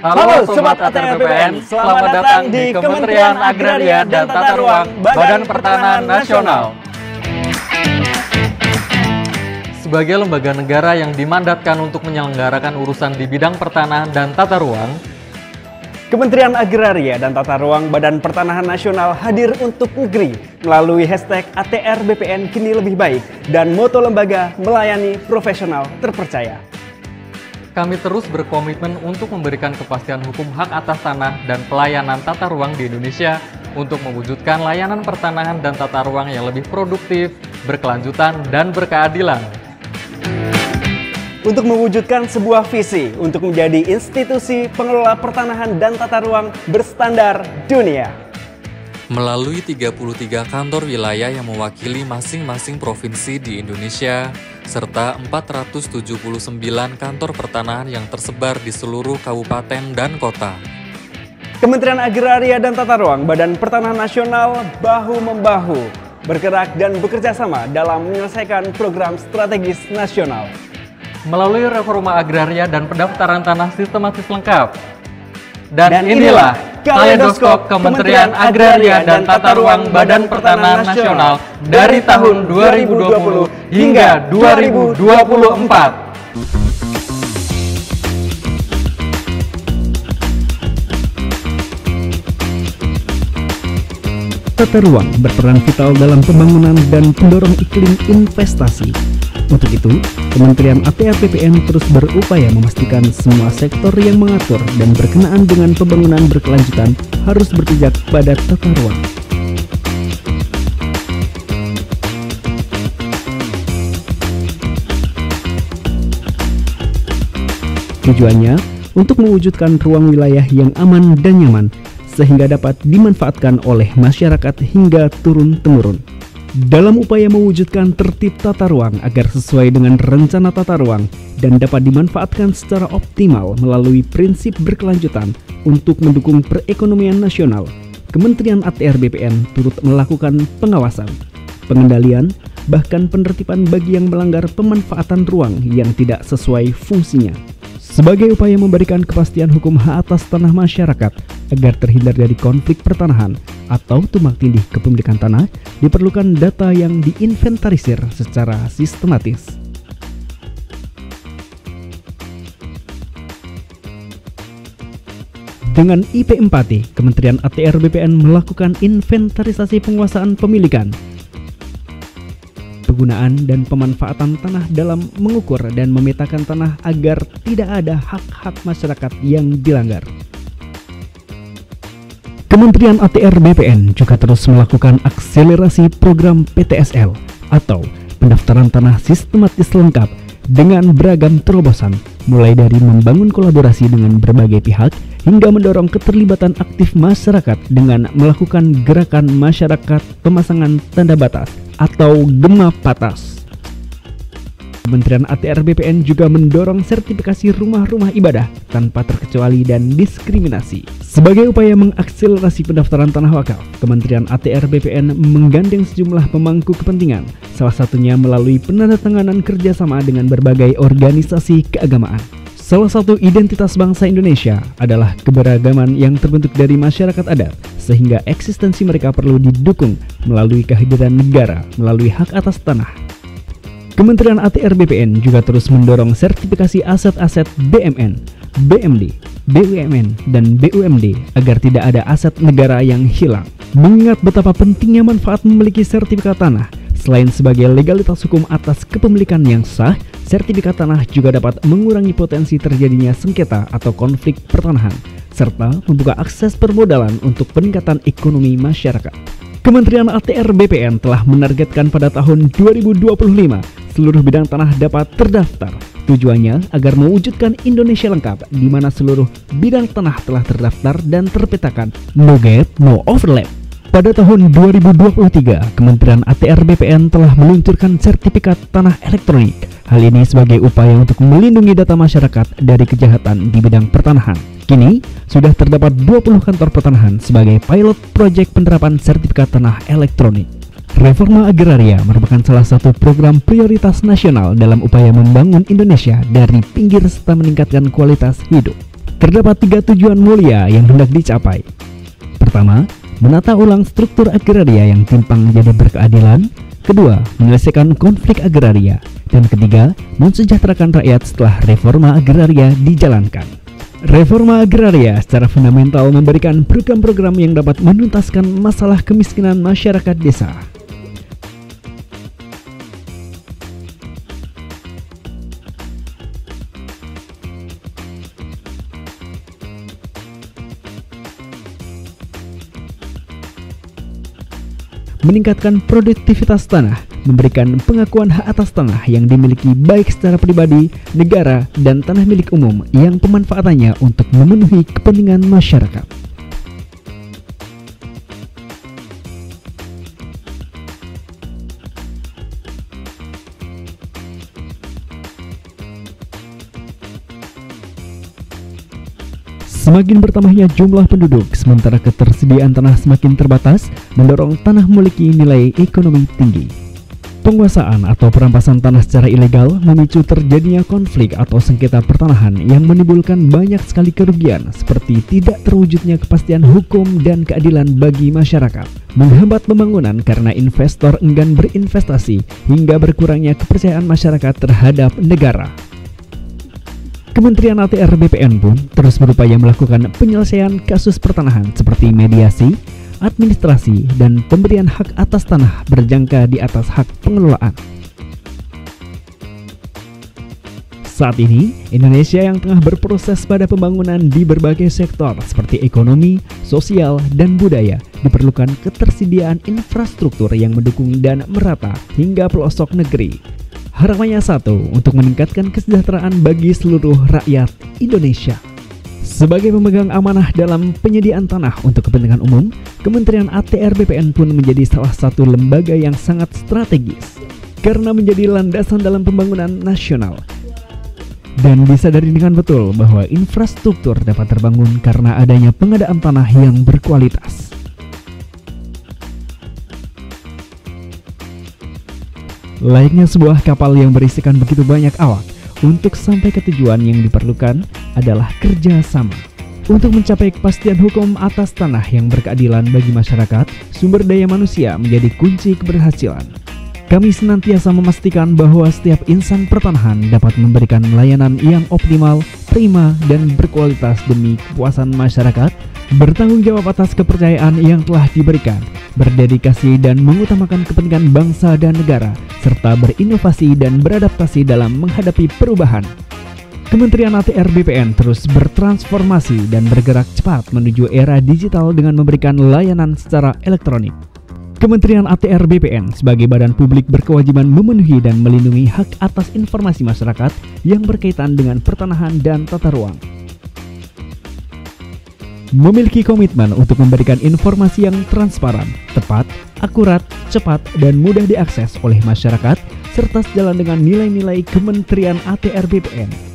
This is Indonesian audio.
Halo Sobat ATR BPN, selamat datang di Kementerian Agraria dan Tata Ruang Badan Pertanahan Nasional. Sebagai lembaga negara yang dimandatkan untuk menyelenggarakan urusan di bidang pertanahan dan tata ruang, Kementerian Agraria dan Tata Ruang Badan Pertanahan Nasional hadir untuk negeri melalui hashtag ATR BPN kini lebih baik dan moto lembaga melayani profesional terpercaya. kami terus berkomitmen untuk memberikan kepastian hukum hak atas tanah dan pelayanan tata ruang di Indonesia untuk mewujudkan layanan pertanahan dan tata ruang yang lebih produktif, berkelanjutan, dan berkeadilan. Untuk mewujudkan sebuah visi untuk menjadi institusi pengelola pertanahan dan tata ruang berstandar dunia. Melalui 33 kantor wilayah yang mewakili masing-masing provinsi di Indonesia, serta 479 kantor pertanahan yang tersebar di seluruh kabupaten dan kota. Kementerian Agraria dan Tata Ruang Badan Pertanahan Nasional bahu-membahu bergerak dan bekerja sama dalam menyelesaikan program strategis nasional. Melalui reforma agraria dan pendaftaran tanah sistematis lengkap. Dan inilah kaleidoskop Kementerian Agraria dan Tata Ruang Badan Pertanahan Nasional dari tahun 2020 hingga 2024. Tata ruang berperan vital dalam pembangunan dan pendorong iklim investasi. Untuk itu, Kementerian ATR BPN terus berupaya memastikan semua sektor yang mengatur dan berkenaan dengan pembangunan berkelanjutan harus berpijak pada tata ruang. Tujuannya untuk mewujudkan ruang wilayah yang aman dan nyaman sehingga dapat dimanfaatkan oleh masyarakat hingga turun-temurun. Dalam upaya mewujudkan tertib tata ruang agar sesuai dengan rencana tata ruang dan dapat dimanfaatkan secara optimal melalui prinsip berkelanjutan untuk mendukung perekonomian nasional, Kementerian ATR BPN turut melakukan pengawasan, pengendalian, bahkan penertiban bagi yang melanggar pemanfaatan ruang yang tidak sesuai fungsinya. Sebagai upaya memberikan kepastian hukum hak atas tanah masyarakat agar terhindar dari konflik pertanahan atau tumpang tindih kepemilikan tanah, diperlukan data yang diinventarisir secara sistematis. Dengan IP 4T, Kementerian ATR BPN melakukan inventarisasi penguasaan pemilikan, penggunaan dan pemanfaatan tanah dalam mengukur dan memetakan tanah agar tidak ada hak-hak masyarakat yang dilanggar. Kementerian ATR BPN juga terus melakukan akselerasi program PTSL atau pendaftaran tanah sistematis lengkap dengan beragam terobosan, mulai dari membangun kolaborasi dengan berbagai pihak hingga mendorong keterlibatan aktif masyarakat dengan melakukan gerakan masyarakat pemasangan tanda batas atau Gema Patas. Kementerian ATR BPN juga mendorong sertifikasi rumah-rumah ibadah tanpa terkecuali dan diskriminasi. Sebagai upaya mengakselerasi pendaftaran tanah wakaf, Kementerian ATR BPN menggandeng sejumlah pemangku kepentingan, salah satunya melalui penandatanganan kerjasama dengan berbagai organisasi keagamaan. Salah satu identitas bangsa Indonesia adalah keberagaman yang terbentuk dari masyarakat adat, sehingga eksistensi mereka perlu didukung melalui kehadiran negara melalui hak atas tanah. Kementerian ATR BPN juga terus mendorong sertifikasi aset-aset BMN, BMD, BUMN, dan BUMD agar tidak ada aset negara yang hilang. Mengingat betapa pentingnya manfaat memiliki sertifikat tanah, selain sebagai legalitas hukum atas kepemilikan yang sah, sertifikat tanah juga dapat mengurangi potensi terjadinya sengketa atau konflik pertanahan, serta membuka akses permodalan untuk peningkatan ekonomi masyarakat. Kementerian ATR BPN telah menargetkan pada tahun 2025 seluruh bidang tanah dapat terdaftar. Tujuannya agar mewujudkan Indonesia lengkap di mana seluruh bidang tanah telah terdaftar dan terpetakan. No gap, no overlap. Pada tahun 2023, Kementerian ATR BPN telah meluncurkan sertifikat tanah elektronik. Hal ini sebagai upaya untuk melindungi data masyarakat dari kejahatan di bidang pertanahan. Kini, sudah terdapat 20 kantor pertanahan sebagai pilot proyek penerapan sertifikat tanah elektronik. Reforma agraria merupakan salah satu program prioritas nasional dalam upaya membangun Indonesia dari pinggir serta meningkatkan kualitas hidup. Terdapat 3 tujuan mulia yang hendak dicapai. Pertama, menata ulang struktur agraria yang timpang jadi berkeadilan. Kedua, menyelesaikan konflik agraria. Dan ketiga, mensejahterakan rakyat setelah reforma agraria dijalankan. Reforma agraria secara fundamental memberikan program-program yang dapat menuntaskan masalah kemiskinan masyarakat desa. Meningkatkan produktivitas tanah, memberikan pengakuan hak atas tanah yang dimiliki baik secara pribadi, negara, dan tanah milik umum yang pemanfaatannya untuk memenuhi kepentingan masyarakat. Semakin bertambahnya jumlah penduduk, sementara ketersediaan tanah semakin terbatas, mendorong tanah memiliki nilai ekonomi tinggi. Penguasaan atau perampasan tanah secara ilegal memicu terjadinya konflik atau sengketa pertanahan yang menimbulkan banyak sekali kerugian seperti tidak terwujudnya kepastian hukum dan keadilan bagi masyarakat, menghambat pembangunan karena investor enggan berinvestasi, hingga berkurangnya kepercayaan masyarakat terhadap negara. Kementerian ATR BPN pun terus berupaya melakukan penyelesaian kasus pertanahan seperti mediasi, administrasi, dan pemberian hak atas tanah berjangka di atas hak pengelolaan. Saat ini, Indonesia yang tengah berproses pada pembangunan di berbagai sektor seperti ekonomi, sosial, dan budaya, diperlukan ketersediaan infrastruktur yang mendukung dan merata hingga pelosok negeri. Harapannya satu, untuk meningkatkan kesejahteraan bagi seluruh rakyat Indonesia. Sebagai pemegang amanah dalam penyediaan tanah untuk kepentingan umum, Kementerian ATR BPN pun menjadi salah satu lembaga yang sangat strategis karena menjadi landasan dalam pembangunan nasional. Dan disadari dengan betul bahwa infrastruktur dapat terbangun karena adanya pengadaan tanah yang berkualitas. Layaknya sebuah kapal yang berisikan begitu banyak awak, untuk sampai ke tujuan yang diperlukan adalah kerja sama. Untuk mencapai kepastian hukum atas tanah yang berkeadilan bagi masyarakat, sumber daya manusia menjadi kunci keberhasilan. Kami senantiasa memastikan bahwa setiap insan pertanahan dapat memberikan layanan yang optimal, prima, dan berkualitas demi kepuasan masyarakat, bertanggung jawab atas kepercayaan yang telah diberikan, berdedikasi dan mengutamakan kepentingan bangsa dan negara, serta berinovasi dan beradaptasi dalam menghadapi perubahan. Kementerian ATR BPN terus bertransformasi dan bergerak cepat menuju era digital dengan memberikan layanan secara elektronik. Kementerian ATR BPN sebagai badan publik berkewajiban memenuhi dan melindungi hak atas informasi masyarakat yang berkaitan dengan pertanahan dan tata ruang. Memiliki komitmen untuk memberikan informasi yang transparan, tepat, akurat, cepat, dan mudah diakses oleh masyarakat, serta sejalan dengan nilai-nilai Kementerian ATR BPN.